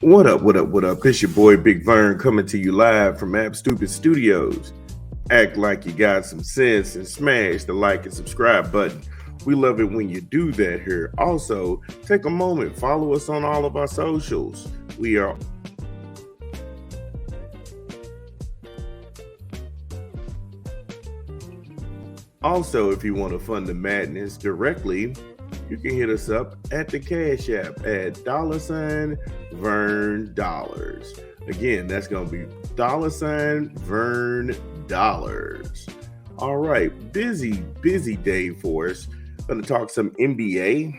What up, what up, what up? This your boy Big Vern coming to you live from App Stupid Studios. Act like you got some sense and smash the like and subscribe button. We love it when you do that here. Also, take a moment, follow us on all of our socials. We are also, if you want to fund the madness directly, you can hit us up at the Cash App at $Vern Dollars. Again, that's going to be $Vern Dollars. All right, busy day for us. Going to talk some NBA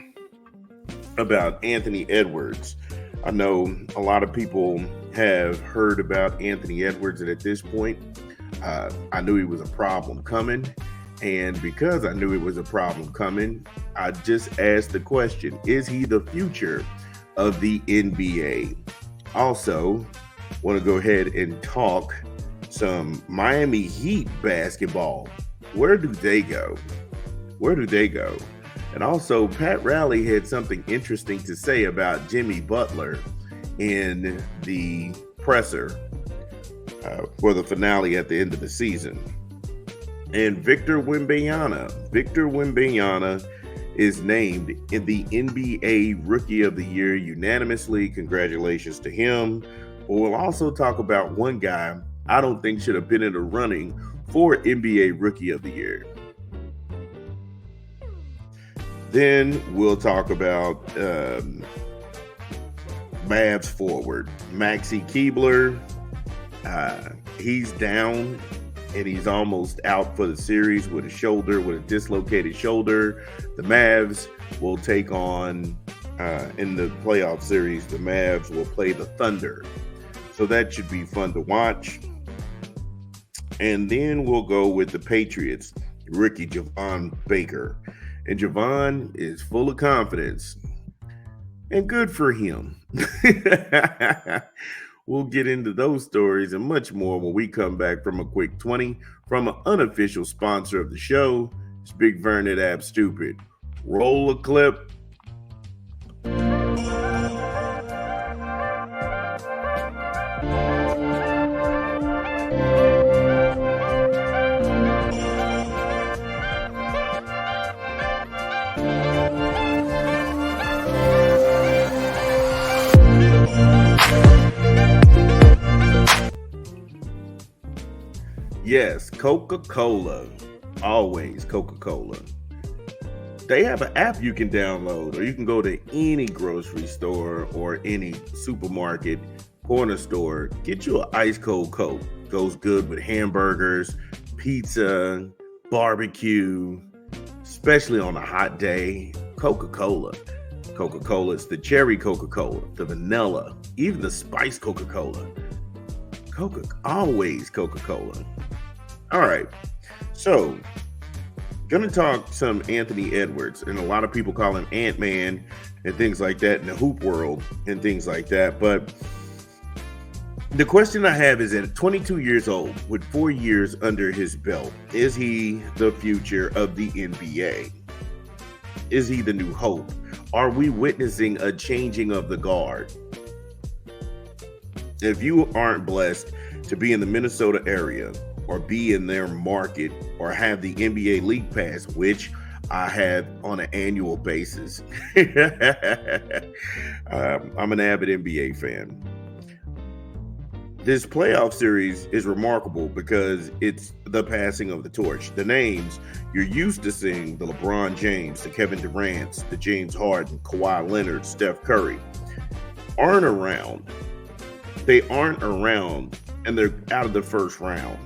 about Anthony Edwards. I know a lot of people have heard about Anthony Edwards, and at this point, I knew he was a problem coming. And because I knew it was a problem coming, I just asked the question, is he the future of the NBA? Also, want to go ahead and talk some Miami Heat basketball. Where do they go? And also, Pat Riley had something interesting to say about Jimmy Butler in the presser for the finale at the end of the season. And Victor Wembanyama is named in the NBA Rookie of the Year unanimously. Congratulations to him. But we'll also talk about one guy I don't think should have been in the running for NBA Rookie of the Year. Then we'll talk about Mavs forward Maxi Keebler. He's down. And he's almost out for the series with a dislocated shoulder. The Mavs will take on, in the playoff series, the Mavs will play the Thunder. So that should be fun to watch. And then we'll go with the Patriots, rookie Javon Baker. And Javon is full of confidence. And good for him. We'll get into those stories and much more when we come back from a quick 20 from an unofficial sponsor of the show. It's Big Vern at App Stupid. Roll a clip. Yes, Coca-Cola. Always Coca-Cola. They have an app you can download, or you can go to any grocery store or any supermarket, corner store. Get you an ice cold Coke. Goes good with hamburgers, pizza, barbecue, especially on a hot day. Coca-Cola. Coca-Cola, it's the cherry Coca-Cola, the vanilla, even the spiced Coca-Cola. Always Coca-Cola. All right, so gonna talk some Anthony Edwards, and a lot of people call him Ant-Man and things like that in the hoop world and things like that. But the question I have is, at 22 years old, with 4 years under his belt, is he the future of the NBA? Is he the new hope? Are we witnessing a changing of the guard? If you aren't blessed to be in the Minnesota area or be in their market or have the NBA League Pass, which I have on an annual basis, I'm an avid NBA fan. This playoff series is remarkable because it's the passing of the torch. The names you're used to seeing, the LeBron James, the Kevin Durant, the James Harden, Kawhi Leonard, Steph Curry, aren't around. They aren't around, and they're out of the first round.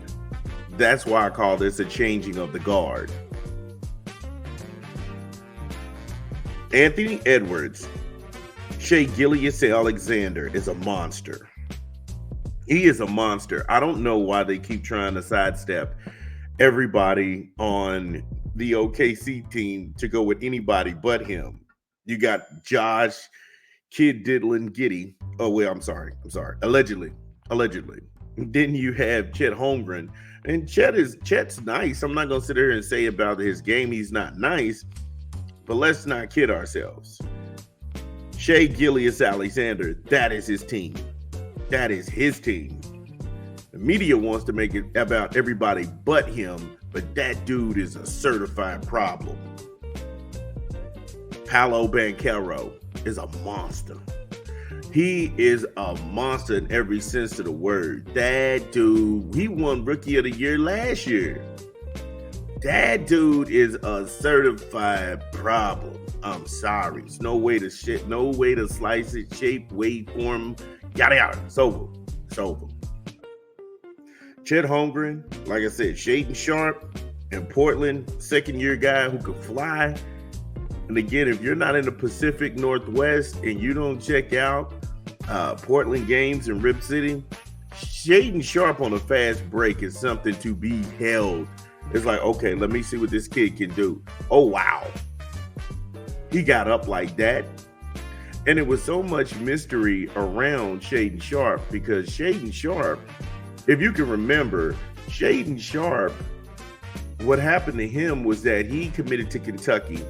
That's why I call this a changing of the guard. Anthony Edwards, Shai Gilgeous-Alexander is a monster. He is a monster. I don't know why they keep trying to sidestep everybody on the OKC team to go with anybody but him. You got Josh Kid Diddlin Giddy. Oh, wait, I'm sorry. Allegedly. Then you have Chet Holmgren. And Chet's nice. I'm not going to sit here and say about his game he's not nice, but let's not kid ourselves. Shea Gilgeous-Alexander, that is his team. That is his team. The media wants to make it about everybody but him, but that dude is a certified problem. Paolo Banchero is a monster. He is a monster in every sense of the word. That dude, he won Rookie of the Year last year. That dude is a certified problem. I'm sorry. It's no way to slice it, shape, weight, form, yada yada. It's over. It's over. Chet Holmgren, like I said, Shaedon Sharpe in Portland, second-year guy who could fly. And again, if you're not in the Pacific Northwest and you don't check out Portland games in Rip City, Shaedon Sharpe on a fast break is something to be held. It's like, okay, let me see what this kid can do. Oh, wow. He got up like that. And it was so much mystery around Shaedon Sharpe because Shaedon Sharpe, if you can remember, Shaedon Sharpe, what happened to him was that he committed to Kentucky,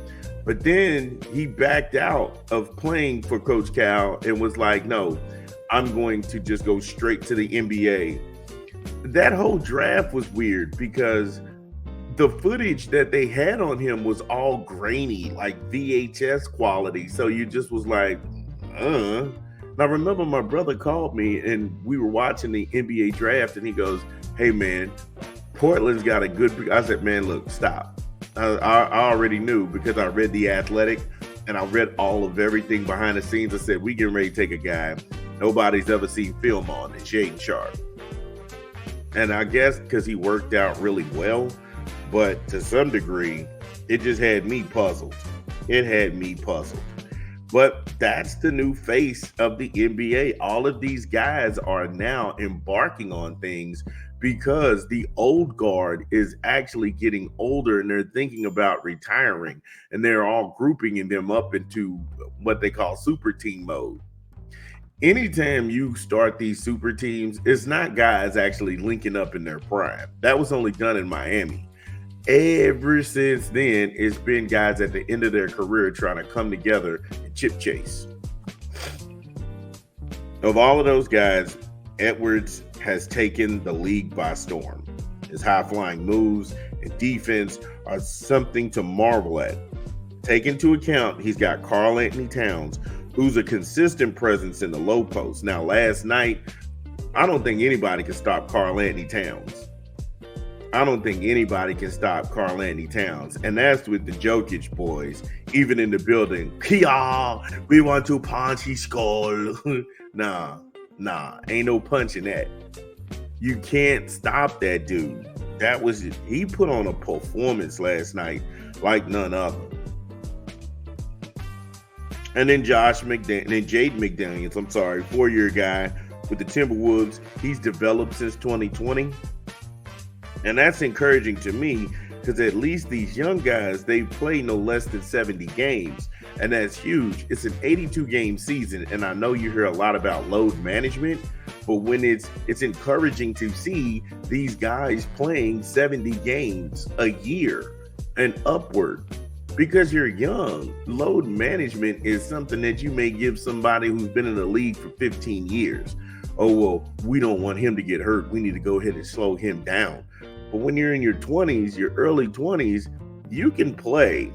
but then he backed out of playing for Coach Cal and was like, no, I'm going to just go straight to the NBA. That whole draft was weird because the footage that they had on him was all grainy, like VHS quality. So you just was like, Now, I remember my brother called me and we were watching the NBA draft and he goes, hey, man, Portland's got a good... I said, man, look, stop. I already knew because I read The Athletic and I read all of everything behind the scenes. I said, we getting ready to take a guy nobody's ever seen film on, and Shaedon Sharpe. And I guess because he worked out really well, but to some degree, it just had me puzzled. It had me puzzled. But that's the new face of the NBA. All of these guys are now embarking on things because the old guard is actually getting older and they're thinking about retiring, and they're all grouping them up into what they call super team mode. Anytime you start these super teams, it's not guys actually linking up in their prime. That was only done in Miami. Ever since then, it's been guys at the end of their career trying to come together and chip chase. Of all of those guys, Edwards has taken the league by storm. His high-flying moves and defense are something to marvel at. Take into account, he's got Karl-Anthony Towns, who's a consistent presence in the low post. Now, last night, I don't think anybody can stop Karl-Anthony Towns. I don't think anybody can stop Karl-Anthony Towns. And that's with the Jokic boys, even in the building. Kia, we want to punch his skull. Nah, ain't no punching that. You can't stop that dude. He put on a performance last night like none other. And then Jaden McDaniels, 4-year guy with the Timberwolves. He's developed since 2020. And that's encouraging to me because at least these young guys, they play no less than 70 games. And that's huge. It's an 82-game season. And I know you hear a lot about load management, but when it's encouraging to see these guys playing 70 games a year and upward. Because you're young, load management is something that you may give somebody who's been in the league for 15 years. Oh, well, we don't want him to get hurt. We need to go ahead and slow him down. But when you're in your 20s, your early 20s, you can play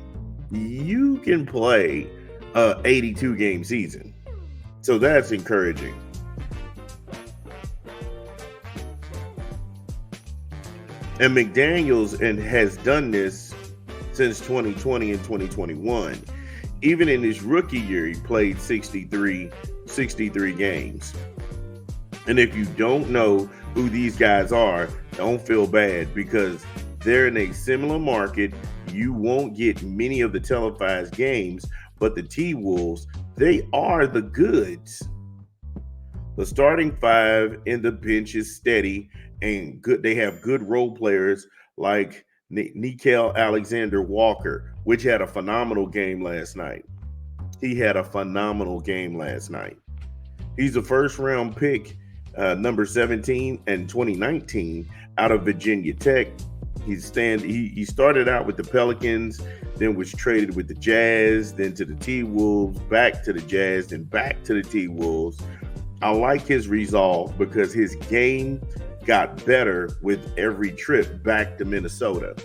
a 82-game season. So that's encouraging. And McDaniels has done this since 2020 and 2021. Even in his rookie year, he played 63 games. And if you don't know who these guys are, don't feel bad because they're in a similar market. You won't get many of the televised games, but the T-Wolves, they are the goods. The starting five and the bench is steady and good. They have good role players like Nickeil Alexander-Walker, which had a phenomenal game last night. He's a first-round pick, number 17 in 2019 out of Virginia Tech. He started out with the Pelicans, then was traded with the Jazz, then to the T-Wolves, back to the Jazz, then back to the T-Wolves. I like his resolve because his game got better with every trip back to Minnesota.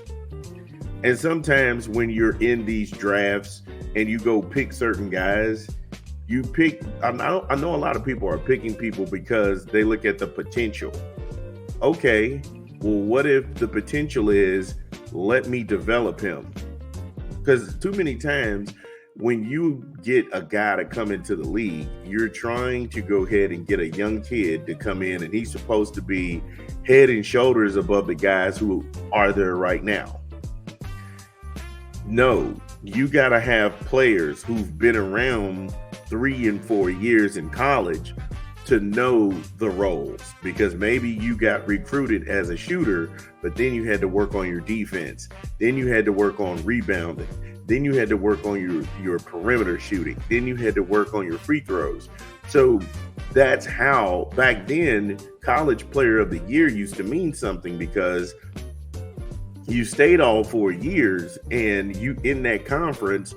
And sometimes when you're in these drafts and you go pick certain guys, I know a lot of people are picking people because they look at the potential. Okay, well, what if the potential is, let me develop him? Because too many times when you get a guy to come into the league, you're trying to go ahead and get a young kid to come in, and he's supposed to be head and shoulders above the guys who are there right now. No, you got to have players who've been around 3 and 4 years in college to know the roles, because maybe you got recruited as a shooter, but then you had to work on your defense. Then you had to work on rebounding. Then you had to work on your perimeter shooting. Then you had to work on your free throws. So that's how back then college player of the year used to mean something, because you stayed all 4 years and you in that conference,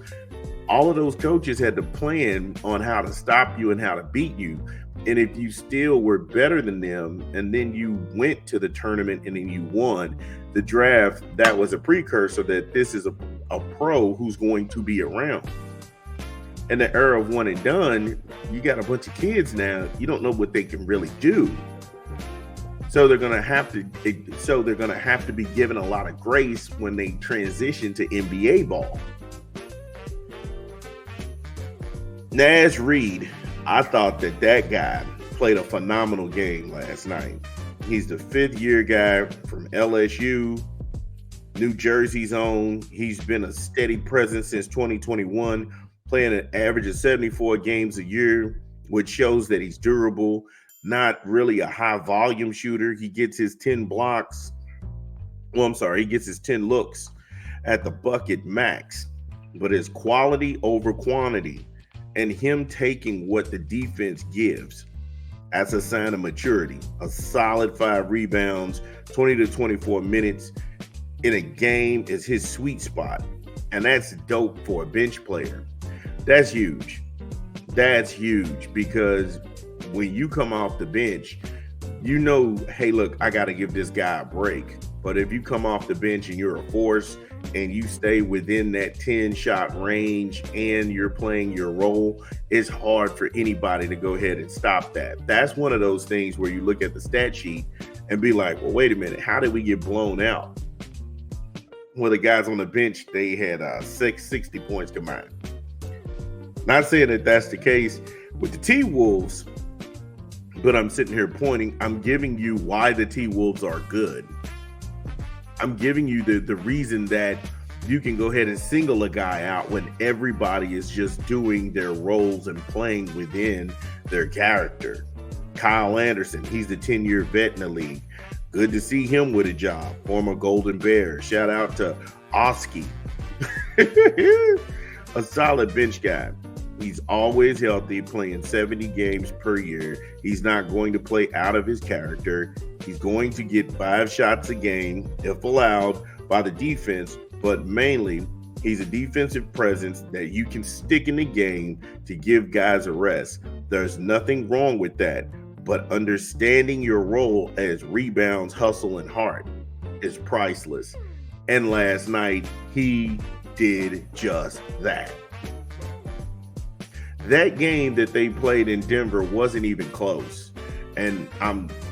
all of those coaches had to plan on how to stop you and how to beat you. And if you still were better than them, and then you went to the tournament and then you won the draft, that was a precursor that this is a pro who's going to be around. In the era of one and done, you got a bunch of kids now. You don't know what they can really do. So they're gonna have to be given a lot of grace when they transition to NBA ball. Naz Reid, I thought that guy played a phenomenal game last night. He's the 5th-year guy from LSU, New Jersey's own. He's been a steady presence since 2021, playing an average of 74 games a year, which shows that he's durable, not really a high-volume shooter. He gets his 10 blocks. Well, I'm sorry, he gets his 10 looks at the bucket max, but it's quality over quantity. And him taking what the defense gives, that's a sign of maturity. A solid 5 rebounds, 20 to 24 minutes in a game is his sweet spot. And that's dope for a bench player. That's huge. That's huge, because when you come off the bench, you know, hey, look, I got to give this guy a break. But if you come off the bench and you're a force and you stay within that 10-shot range and you're playing your role, it's hard for anybody to go ahead and stop that. That's one of those things where you look at the stat sheet and be like, well, wait a minute, how did we get blown out? Well, the guys on the bench, they had 60 points combined. Not saying that that's the case with the T-Wolves, but I'm sitting here I'm giving you why the T-Wolves are good. I'm giving you the reason that you can go ahead and single a guy out when everybody is just doing their roles and playing within their character. Kyle Anderson, he's the 10-year vet in the league. Good to see him with a job. Former Golden Bear. Shout out to Oski. A solid bench guy. He's always healthy, playing 70 games per year. He's not going to play out of his character. He's going to get 5 shots a game, if allowed, by the defense, but mainly he's a defensive presence that you can stick in the game to give guys a rest. There's nothing wrong with that, but understanding your role as rebounds, hustle, and heart is priceless. And last night, he did just that. That game that they played in Denver wasn't even close. And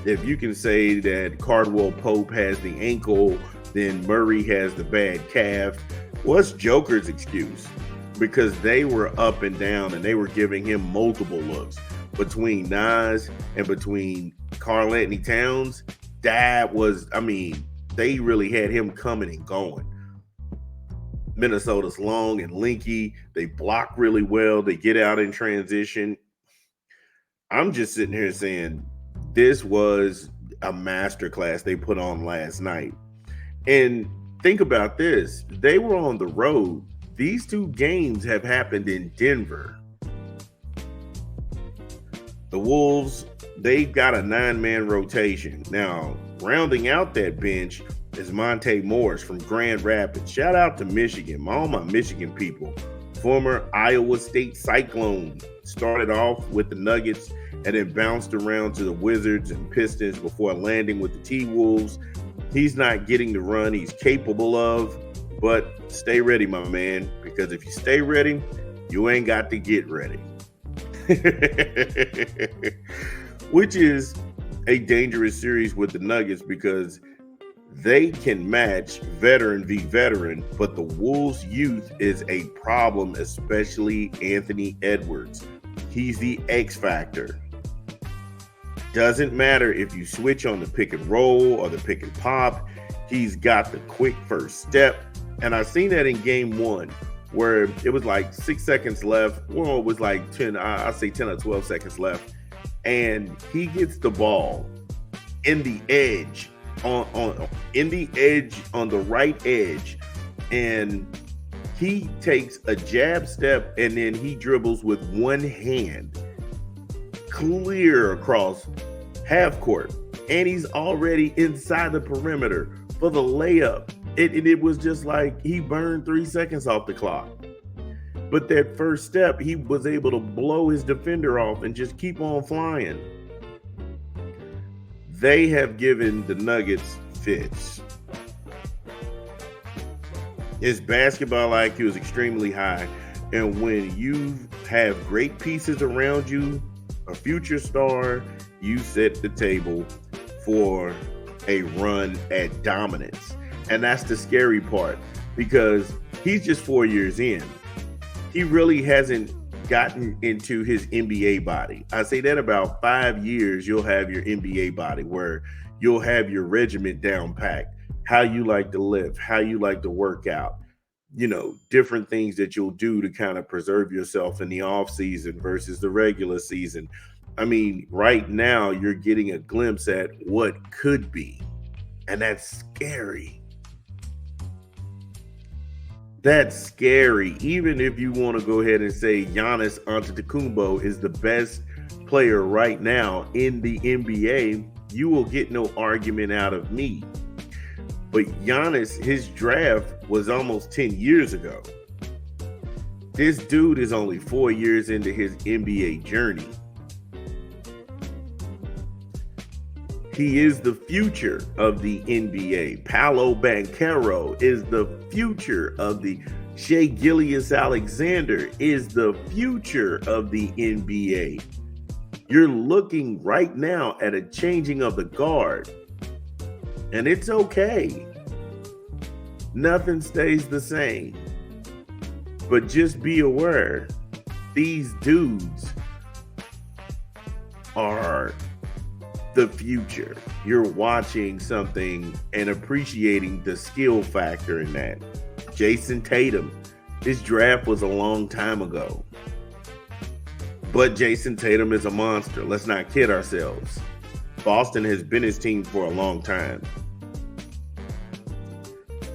if you can say that Cardwell Pope has the ankle, then Murray has the bad calf, what's Joker's excuse? Because they were up and down and they were giving him multiple looks. Between Nas and between Karl Anthony Towns, they really had him coming and going. Minnesota's long and linky. They block really well. They get out in transition. I'm just sitting here saying this was a masterclass they put on last night. And think about this. They were on the road. These 2 games have happened in Denver. The Wolves, they've got a 9-man rotation. Now, rounding out that bench, is Monte Morris from Grand Rapids. Shout out to Michigan, all my Michigan people. Former Iowa State Cyclone. Started off with the Nuggets and then bounced around to the Wizards and Pistons before landing with the T-Wolves. He's not getting the run he's capable of, but stay ready, my man, because if you stay ready, you ain't got to get ready. Which is a dangerous series with the Nuggets because they can match veteran v veteran, but the Wolves' youth is a problem, especially Anthony Edwards. He's the X factor. Doesn't matter if you switch on the pick and roll or the pick and pop. He's got the quick first step. And I've seen that in game one where it was like 6 seconds left. Well, it was like 10 or 12 seconds left. And he gets the ball in the edge on the right edge. And he takes a jab step and then he dribbles with one hand clear across half court, and he's already inside the perimeter for the layup. It was just like he burned 3 seconds off the clock. But that first step, he was able to blow his defender off and just keep on flying. They have given the Nuggets fits. His basketball IQ is extremely high, and when you have great pieces around you, a future star, you set the table for a run at dominance. And that's the scary part because he's just 4 years in. He really hasn't gotten into his NBA body. I say that about 5 years, you'll have your NBA body where you'll have your regiment down packed, how you like to live, how you like to work out, different things that you'll do to kind of preserve yourself in the off season versus the regular season. I mean, right now you're getting a glimpse at what could be, and that's scary. That's scary. Even if you want to go ahead and say Giannis Antetokounmpo is the best player right now in the NBA, you will get no argument out of me. But Giannis, his draft was almost 10 years ago. This dude is only 4 years into his NBA journey. He is the future of the NBA. Paolo Banchero is the future of the Shai Gilgeous-Alexander is the future of the NBA. You're looking right now at a changing of the guard. And it's okay. Nothing stays the same. But just be aware, these dudes are the future. You're watching something and appreciating the skill factor in that. Jason Tatum, his draft was a long time ago. But Jason Tatum is a monster. Let's not kid ourselves. Boston has been his team for a long time.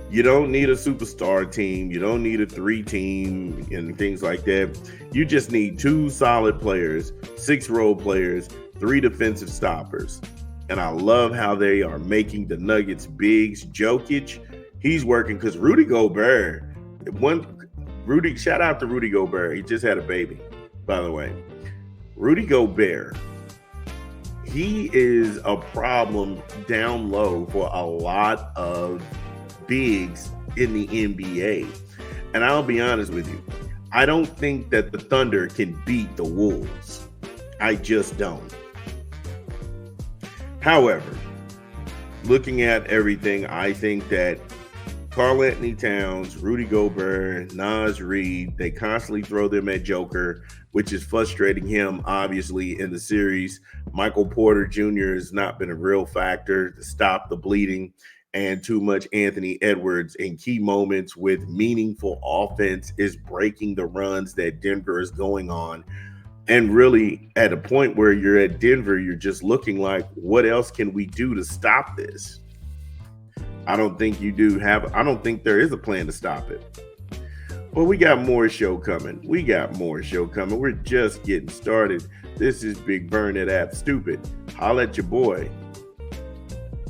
You don't need a superstar team. You don't need a 3-team and things like that. You just need 2 solid players, 6 role players, 3 defensive stoppers. And I love how they are making the Nuggets bigs. Jokic, he's working because Rudy Gobert, shout out to Rudy Gobert. He just had a baby, by the way. Rudy Gobert, he is a problem down low for a lot of bigs in the NBA. And I'll be honest with you, I don't think that the Thunder can beat the Wolves. I just don't. However, looking at everything, I think that Karl-Anthony Towns, Rudy Gobert, Naz Reid, they constantly throw them at Joker, which is frustrating him, obviously, in the series. Michael Porter Jr. has not been a real factor to stop the bleeding, and too much Anthony Edwards in key moments with meaningful offense is breaking the runs that Denver is going on. And really, at a point where you're at Denver, you're just looking like, what else can we do to stop this? I don't think there is a plan to stop it. Well, we got more show coming. We're just getting started. This is Big Burnett App Stupid. Holla at your boy.